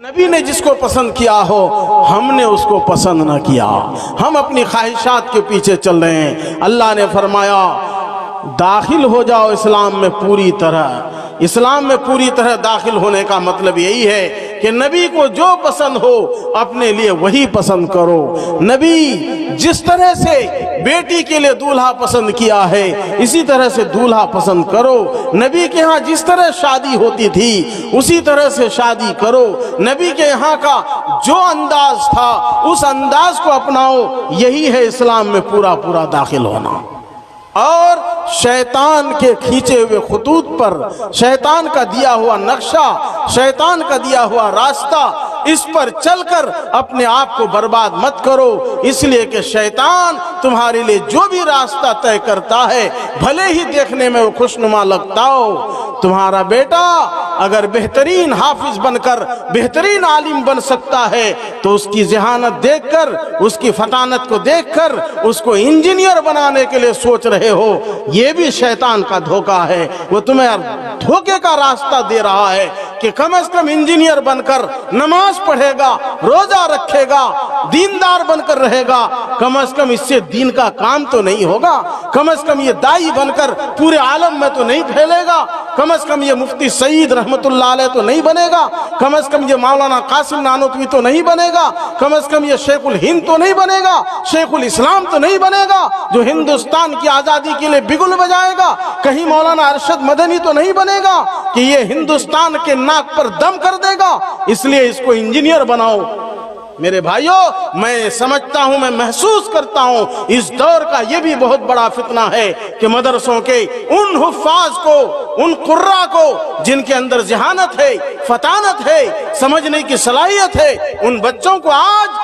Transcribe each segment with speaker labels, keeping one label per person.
Speaker 1: نبی نے جس کو پسند کیا ہو ہم نے اس کو پسند نہ کیا، ہم اپنی خواہشات کے پیچھے چل رہے ہیں۔ اللہ نے فرمایا داخل ہو جاؤ اسلام میں پوری طرح۔ اسلام میں پوری طرح داخل ہونے کا مطلب یہی ہے کہ نبی کو جو پسند ہو اپنے لیے وہی پسند کرو۔ نبی جس طرح سے بیٹی کے لیے دولہا پسند کیا ہے اسی طرح سے دولہا پسند کرو۔ نبی کے ہاں جس طرح شادی ہوتی تھی اسی طرح سے شادی کرو۔ نبی کے یہاں کا جو انداز تھا اس انداز کو اپناؤ۔ یہی ہے اسلام میں پورا پورا داخل ہونا۔ اور شیطان کے کھینچے ہوئے خطوط پر، شیطان کا دیا ہوا نقشہ، شیطان کا دیا ہوا راستہ، اس پر چل کر اپنے آپ کو برباد مت کرو، اس لیے کہ شیطان تمہارے لیے جو بھی راستہ طے کرتا ہے بھلے ہی دیکھنے میں وہ خوشنما لگتا ہو۔ تمہارا بیٹا اگر بہترین حافظ بن کر بہترین عالم بن سکتا ہے تو اس کی ذہانت دیکھ کر، اس کی فطانت کو دیکھ کر اس کو انجینئر بنانے کے لیے سوچ رہے ہو، یہ بھی شیطان کا دھوکہ ہے۔ وہ تمہیں دھوکے کا راستہ دے رہا ہے کہ کم از کم انجینئر بن کر نماز پڑھے گا، روزہ رکھے گا، دیندار بن کر رہے گا، کم از کم اس سے دین کا کام تو نہیں ہوگا، کم از کم یہ دائی بن کر پورے عالم میں تو نہیں پھیلے گا، کم از کم یہ مفتی سعید رحمت اللہ علیہ تو نہیں بنے گا، کم از کم یہ مولانا قاسم نانوتوی تو نہیں بنے گا، کم از کم یہ شیخ الہند تو نہیں بنے گا، شیخ الاسلام تو نہیں بنے گا جو ہندوستان کی آزادی کے لیے بگل بجائے گا، کہیں مولانا ارشد مدنی تو نہیں بنے گا کہ یہ ہندوستان کے ناک پر دم کر دے گا۔ اس لیے اس کو انجینئر بناؤ۔ میرے بھائیوں، میں سمجھتا ہوں، میں محسوس کرتا ہوں اس دور کا یہ بھی بہت بڑا فتنہ ہے کہ مدرسوں کے ان حفاظ کو، ان قراء کو جن کے اندر ذہانت ہے، فطانت ہے، سمجھنے کی صلاحیت ہے، ان بچوں کو آج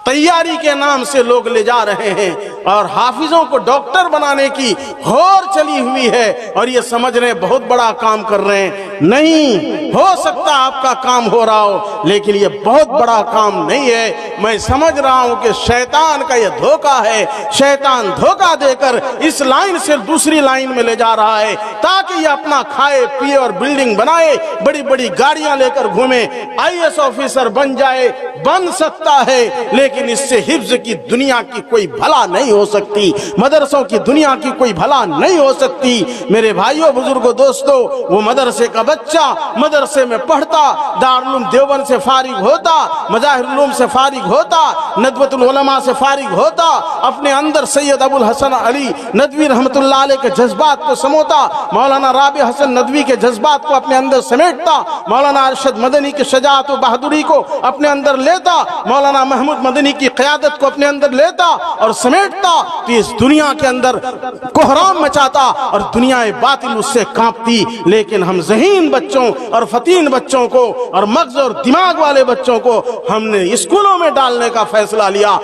Speaker 1: تیاری کے نام سے لوگ لے جا رہے ہیں اور حافظوں کو ڈاکٹر بنانے کی ہور چلی ہوئی ہے اور یہ سمجھ رہے ہیں بہت بڑا کام کر رہے ہیں۔ نہیں ہو سکتا آپ کا کام ہو رہا ہو لیکن یہ بہت بڑا کام نہیں ہے۔ میں سمجھ رہا ہوں کہ شیطان کا یہ دھوکہ ہے، شیطان دھوکہ دے کر اس لائن سے دوسری لائن میں لے جا رہا ہے تاکہ یہ اپنا کھائے پیے اور بلڈنگ بنائے، بڑی بڑی گاڑیاں لے کر گھومے، IAS آفیسر بن جائے، بن سکتا ہے لیکن اس سے حفظ کی دنیا کی کوئی بھلا نہیں ہو سکتی، مدرسوں کی دنیا کی کوئی بھلا نہیں ہو سکتی۔ میرے بھائیوں، بزرگوں، دوستو، وہ مدرسے کا بچہ مدرسے میں پڑھتا، دارالعلوم دیوبند سے فارغ ہوتا، مظاہر العلوم سے فارغ ہوتا، ندوۃ العلماء سے فارغ ہوتا، اپنے اندر سید ابو الحسن علی ندوی رحمت اللہ علیہ کے جذبات کو سموتا، مولانا رابع حسن ندوی کے جذبات کو اپنے اندر سمیٹتا، مولانا ارشد مدنی کی شجاعت و بہادری کو اپنے اندر لیتا، مولانا محمود مدنی کی قیادت کو اپنے اندر لیتا اور سمیٹتا تو اس دنیا کے اندر کوہرام مچاتا اور دنیا باطل اس سے کانپتی۔ لیکن ہم ذہین بچوں اور فطین بچوں کو اور مغز اور دماغ والے بچوں کو ہم نے اسکولوں میں ڈالنے کا فیصلہ لیا۔